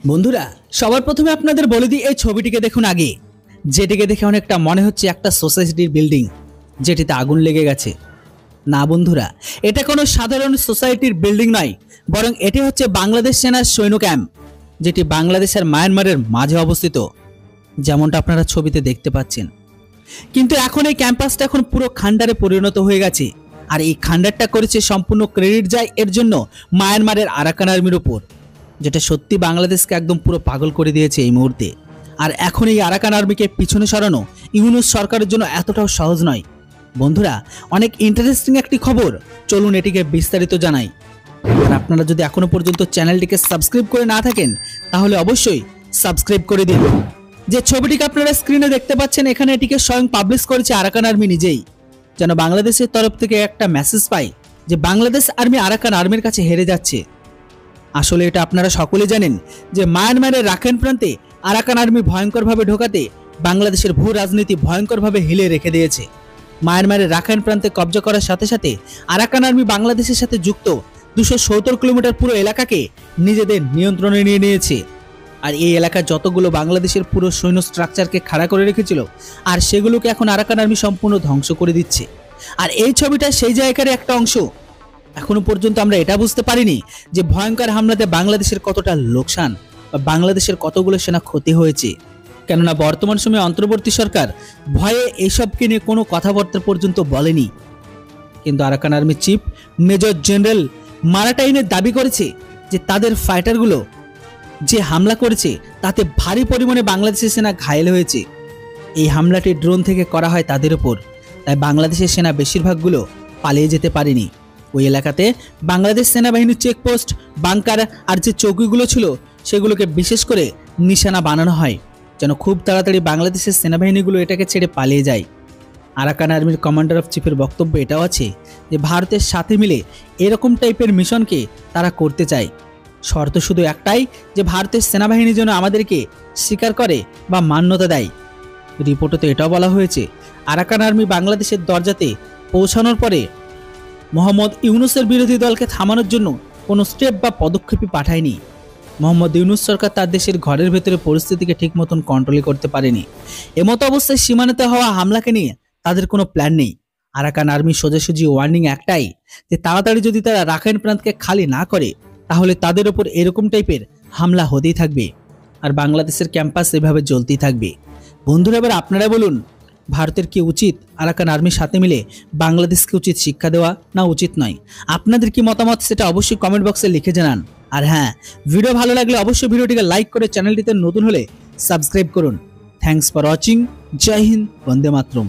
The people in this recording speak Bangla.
বন্ধুরা সবার প্রথমে আপনাদের বলে দিই এই ছবিটিকে দেখুন আগে, যেটিকে দেখে অনেকটা মনে হচ্ছে একটা সোসাইটির বিল্ডিং যেটিতে আগুন লেগে গেছে। না বন্ধুরা, এটা কোনো সাধারণ সোসাইটির বিল্ডিং নয়, বরং এটি হচ্ছে বাংলাদেশ সেনার সৈন্য ক্যাম্প, যেটি বাংলাদেশের মায়ানমারের মাঝে অবস্থিত, যেমনটা আপনারা ছবিতে দেখতে পাচ্ছেন। কিন্তু এখন এই ক্যাম্পাসটা এখন পুরো খান্ডারে পরিণত হয়ে গেছে, আর এই খান্ডারটা করেছে সম্পূর্ণ ক্রেডিট যায় এর জন্য মায়ানমারের আরাকান আর্মির উপর, যেটা সত্যি বাংলাদেশকে একদম পুরো পাগল করে দিয়েছে এই মুহূর্তে। আর এখন এই আরাকান আর্মিকে পিছনে সরানো ইউনূস সরকারের জন্য এতটাও সহজ নয়। বন্ধুরা অনেক ইন্টারেস্টিং একটি খবর, চলুন এটিকে বিস্তারিত জানাই। আর আপনারা যদি এখনো পর্যন্ত চ্যানেলটিকে সাবস্ক্রাইব করে না থাকেন তাহলে অবশ্যই সাবস্ক্রাইব করে দিন। যে ছবিটিকে আপনারা স্ক্রিনে দেখতে পাচ্ছেন এখানে এটিকে স্বয়ং পাবলিশ করেছে আরাকান আর্মি নিজেই, যেন বাংলাদেশের তরফ থেকে একটা মেসেজ পায় যে বাংলাদেশ আর্মি আরাকান আর্মির কাছে হেরে যাচ্ছে। আসলে এটা আপনারা সকলে জানেন যে মায়ানমারের রাখাইন প্রান্তে আরাকান আর্মি ভয়ঙ্করভাবে ঢোকাতে বাংলাদেশের ভূ রাজনীতি ভয়ঙ্করভাবে হিলে রেখে দিয়েছে। মায়ানমারের রাখাইন প্রান্তে কব্জা করার সাথে সাথে আরাকান আর্মি বাংলাদেশের সাথে যুক্ত 270 কিলোমিটার পুরো এলাকাকে নিজেদের নিয়ন্ত্রণে নিয়ে নিয়েছে। আর এই এলাকার যতগুলো বাংলাদেশের পুরো সৈন্য স্ট্রাকচারকে খাড়া করে রেখেছিল, আর সেগুলোকে এখন আরাকান আর্মি সম্পূর্ণ ধ্বংস করে দিচ্ছে। আর এই ছবিটা সেই জায়গার একটা অংশ। এখনো পর্যন্ত আমরা এটা বুঝতে পারিনি যে ভয়ঙ্কর হামলাতে বাংলাদেশের কতটা লোকসান বা বাংলাদেশের কতগুলো সেনা ক্ষতি হয়েছে, কেননা বর্তমান সময়ে অন্তর্বর্তী সরকার ভয়ে এসবকে নিয়ে কোনো কথাবার্তা পর্যন্ত বলেনি। কিন্তু Arakan army chief major general মারাটাইনের দাবি করেছে যে তাদের ফাইটারগুলো যে হামলা করেছে তাতে ভারী পরিমাণে বাংলাদেশের সেনা ঘায়েল হয়েছে। এই হামলাটি ড্রোন থেকে করা হয় তাদের উপর, তাই বাংলাদেশের সেনা বেশিরভাগগুলো পালিয়ে যেতে পারেনি। ওই এলাকাতে বাংলাদেশ সেনাবাহিনীর চেকপোস্ট, বাংকার আর যে চৌকিগুলো ছিল সেগুলোকে বিশেষ করে নিশানা বানানো হয়, যেন খুব তাড়াতাড়ি বাংলাদেশের সেনাবাহিনীগুলো এটাকে ছেড়ে পালিয়ে যায়। আরাকান আর্মির কমান্ডার অফ চিফের বক্তব্য এটাও আছে যে ভারতের সাথে মিলে এরকম টাইপের মিশনকে তারা করতে চায়। শর্ত শুধু একটাই, যে ভারতের সেনাবাহিনী যেন আমাদেরকে স্বীকার করে বা মান্যতা দেয়। রিপোর্টে তো এটাও বলা হয়েছে আরাকান আর্মি বাংলাদেশের দরজাতে পৌঁছানোর পরে মোহাম্মদ ইউনূসের বিরোধী দলকে থামানোর জন্য কোনো স্টেপ বা পদক্ষেপই পাঠায়নি। মোহাম্মদ ইউনূস সরকার তার দেশের ঘরের ভেতরে পরিস্থিতিকে ঠিক মতন কন্ট্রোল করতে পারেনি। এমতো অবস্থায় সীমানাতে হওয়া হামলাকে নিয়ে তাদের কোনো প্ল্যান নেই। আরাকান আর্মি সোজাসুজি ওয়ার্নিং একটাই, যে তাড়াতাড়ি যদি তারা রাখাইন প্রান্তকে খালি না করে তাহলে তাদের ওপর এরকম টাইপের হামলা হতেই থাকবে, আর বাংলাদেশের ক্যাম্পাস এভাবে জ্বলতেই থাকবে। বন্ধুরা এবার আপনারা বলুন, ভারতের কি উচিত আরাকান আর্মির সাথে মিলে বাংলাদেশকে উচিত শিক্ষা দেওয়া না উচিত নয়? আপনাদের কি মতামত সেটা অবশ্যই কমেন্ট বক্সে লিখে জানান। আর হ্যাঁ, ভিডিও ভালো লাগলে অবশ্যই ভিডিওটিকে লাইক করে চ্যানেলটিতে নতুন হলে সাবস্ক্রাইব করুন। Thanks for watching. জয় হিন্দ, বন্দে মাতরম।